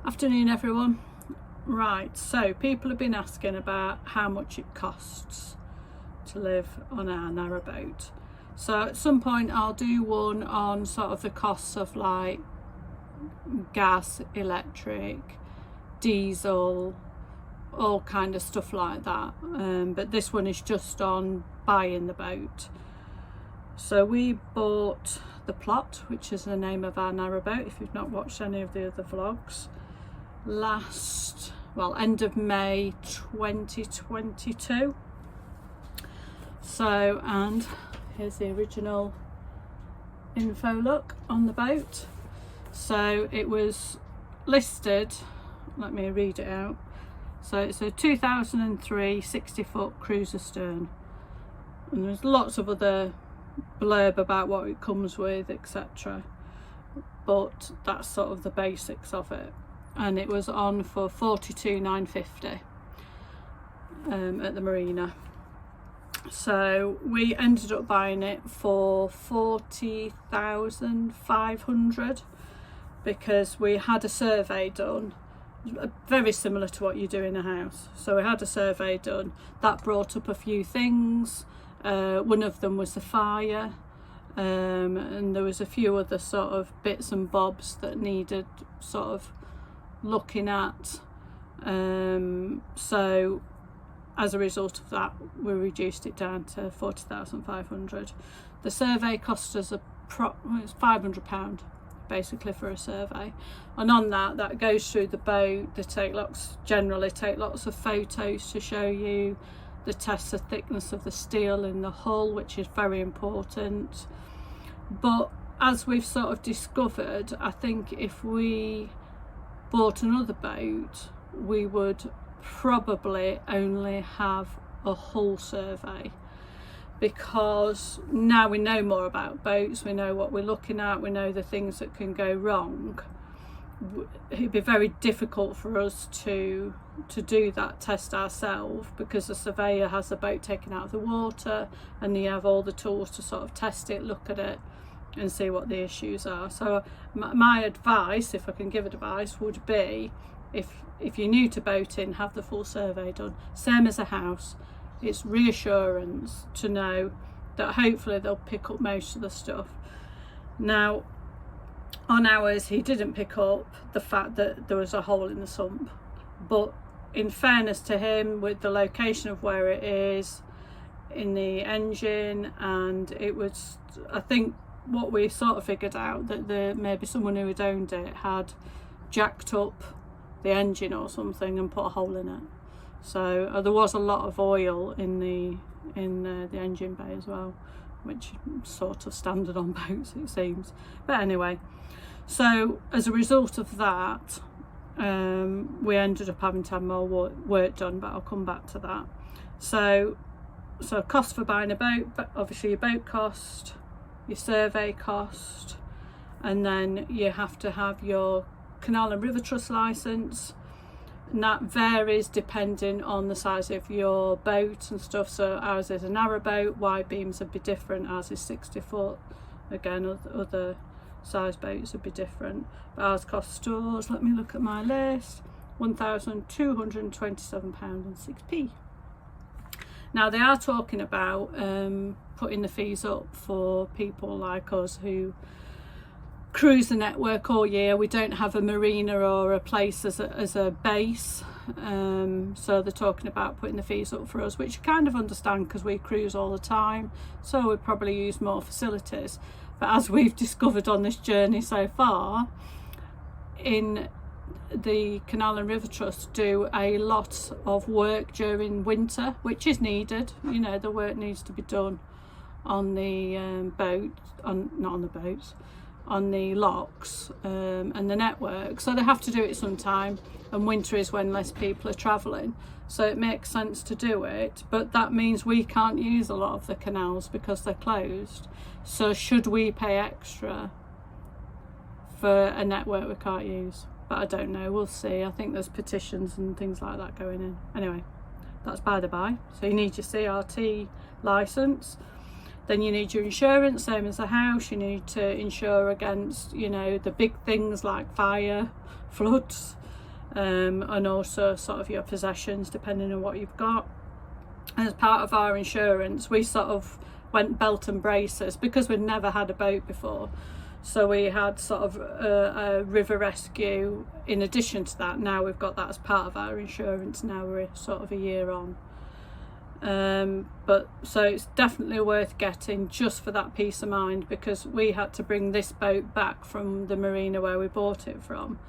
Afternoon everyone. Right, so people have been asking about how much it costs to live on our narrowboat. So at some point I'll do one on sort of the costs of like gas, electric, diesel, all kind of stuff like that. But this one is just on buying the boat. So we bought the Plot, which is the name of our narrowboat, if you've not watched any of the other vlogs, end of May 2022. So, and here's the original info look on the boat. So it was listed, let me read it out. So it's a 2003 60-foot cruiser stern, and there's lots of other blurb about what it comes with, etc., but that's sort of the basics of it. And it was on for $42,950 at the marina. So we ended up buying it for $40,500 because we had a survey done, very similar to what you do in a house. So we had a survey done that brought up a few things. One of them was the fire, and there was a few other sort of bits and bobs that needed sort of looking at. So as a result of that, we reduced it down to $40,500. The survey cost us it's £500 basically for a survey, and on that goes through the boat. They generally take lots of photos to show you. They test the thickness of the steel in the hull, which is very important. But as we've sort of discovered, I think if we bought another boat, we would probably only have a hull survey, because now we know more about boats, we know what we're looking at, we know the things that can go wrong. It'd be very difficult for us to do that test ourselves, because the surveyor has the boat taken out of the water and you have all the tools to sort of test it, look at it and see what the issues are. So my advice, if I can give advice, would be if you're new to boating, have the full survey done. Same as a house, it's reassurance to know that hopefully they'll pick up most of the stuff. Now on ours, he didn't pick up the fact that there was a hole in the sump, but in fairness to him, with the location of where it is in the engine, and it was, I think what we sort of figured out, that maybe someone who had owned it had jacked up the engine or something and put a hole in it. So there was a lot of oil in the engine bay as well, which is sort of standard on boats, it seems. But anyway, so as a result of that, we ended up having to have more work done, but I'll come back to that. So cost for buying a boat, but obviously your boat cost, your survey cost, and then you have to have your canal and river trust license, and that varies depending on the size of your boat and stuff. So ours is a narrow boat, wide beams would be different, ours is 60 foot, again other size boats would be different, but ours costs us, let me look at my list, £1,227.06. Now they are talking about putting the fees up for people like us who cruise the network all year. We don't have a marina or a place as a base, so they're talking about putting the fees up for us, which I kind of understand because we cruise all the time, so we probably use more facilities. But as we've discovered on this journey so far, in the Canal and River Trust do a lot of work during winter, which is needed. You know, the work needs to be done on the on the locks and the network, so they have to do it sometime, and winter is when less people are travelling, so it makes sense to do it. But that means we can't use a lot of the canals because they're closed. So should we pay extra for a network we can't use? But I don't know, we'll see. I think there's petitions and things like that going in. Anyway, that's by the by. So you need your CRT licence, Then you need your insurance, same as a house. You need to insure against, you know, the big things like fire, floods, and also sort of your possessions depending on what you've got. As part of our insurance, we sort of went belt and braces because we'd never had a boat before. So we had sort of a river rescue in addition to that. Now we've got that as part of our insurance. Now we're sort of a year on. But so it's definitely worth getting just for that peace of mind, because we had to bring this boat back from the marina where we bought it from,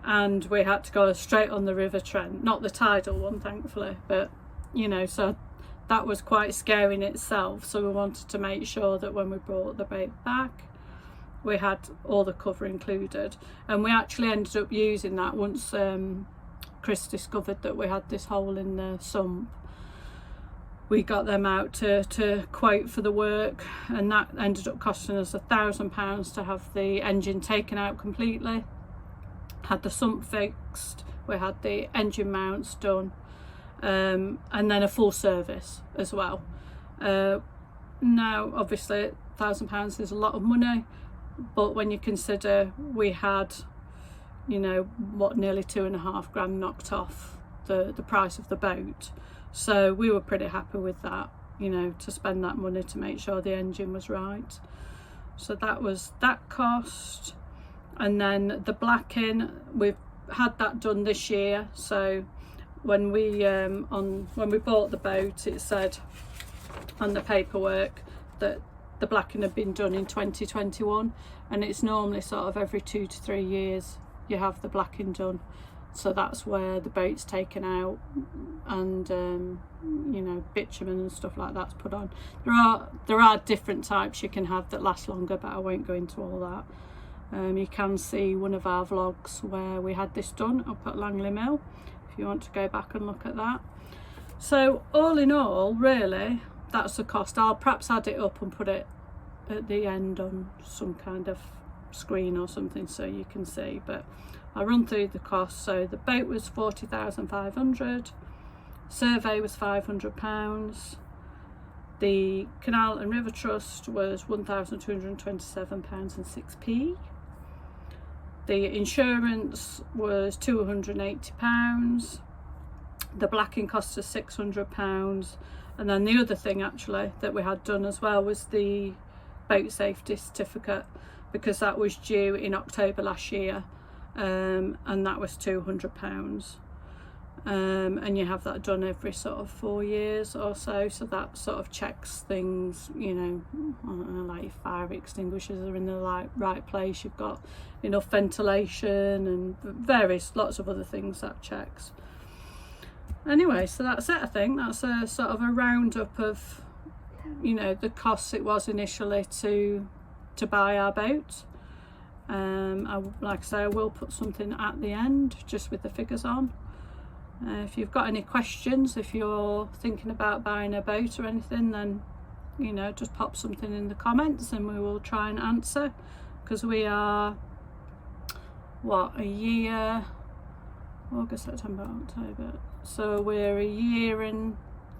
and we had to go straight on the River Trent, not the tidal one thankfully, but you know, so that was quite scary in itself. So we wanted to make sure that when we brought the boat back we had all the cover included, and we actually ended up using that once Chris discovered that we had this hole in the sump. We got them out to quote for the work, and that ended up costing us £1,000 to have the engine taken out completely, had the sump fixed, we had the engine mounts done, and then a full service as well. Now obviously £1,000 is a lot of money, but when you consider we had, you know, what, nearly £2.5 knocked off the price of the boat, so we were pretty happy with that, you know, to spend that money to make sure the engine was right. So that was that cost. And then the blacking, we've had that done this year. So when we bought the boat, it said on the paperwork that the blacking had been done in 2021, and it's normally sort of every 2 to 3 years you have the blacking done. So that's where the boat's taken out, and you know, bitumen and stuff like that's put on. There are different types you can have that last longer, but I won't go into all that. You can see one of our vlogs where we had this done up at Langley Mill, if you want to go back and look at that. So all in all, really, that's the cost. I'll perhaps add it up and put it at the end on some kind of screen or something so you can see, but I'll run through the costs. So the boat was £40,500, survey was £500, the Canal and River Trust was £1,227.06, the insurance was £280, the blacking cost us £600, and then the other thing actually that we had done as well was the boat safety certificate, because that was due in October last year, and that was £200, and you have that done every sort of 4 years or so. So that sort of checks things, you know, I don't know, like your fire extinguishers are in the right place, you've got enough ventilation, and lots of other things that checks. Anyway, so that's it. I think that's a sort of a roundup of, you know, the costs it was initially to buy our boat. Like I say, I will put something at the end just with the figures on. If you've got any questions, if you're thinking about buying a boat or anything, then, you know, just pop something in the comments and we will try and answer, because we are, what, a year, August, September, October, so we're a year and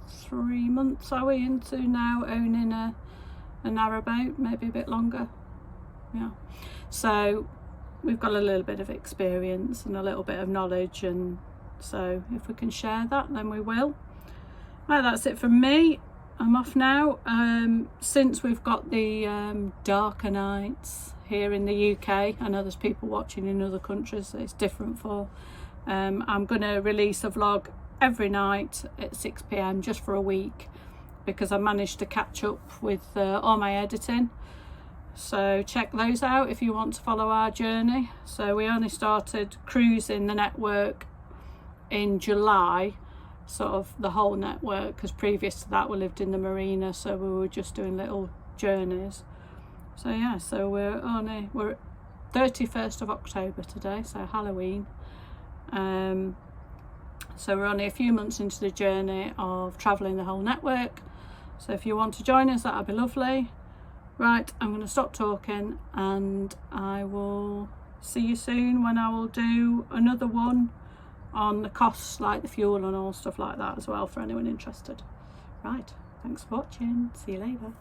3 months are we into now owning a narrowboat, maybe a bit longer. Yeah, so we've got a little bit of experience and a little bit of knowledge, and so if we can share that, then we will. Right, that's it from me. I'm off now. Since we've got the darker nights here in the UK, I know there's people watching in other countries that it's different for. I'm going to release a vlog every night at 6 PM just for a week, because I managed to catch up with all my editing. So check those out if you want to follow our journey. So we only started cruising the network in July, sort of the whole network, because previous to that we lived in the marina, so we were just doing little journeys. So yeah, so we're 31st of October today, so Halloween. So we're only a few months into the journey of travelling the whole network. So if you want to join us, that'd be lovely. Right, I'm going to stop talking and I will see you soon when I will do another one on the costs, like the fuel and all stuff like that as well, for anyone interested. Right, thanks for watching. See you later.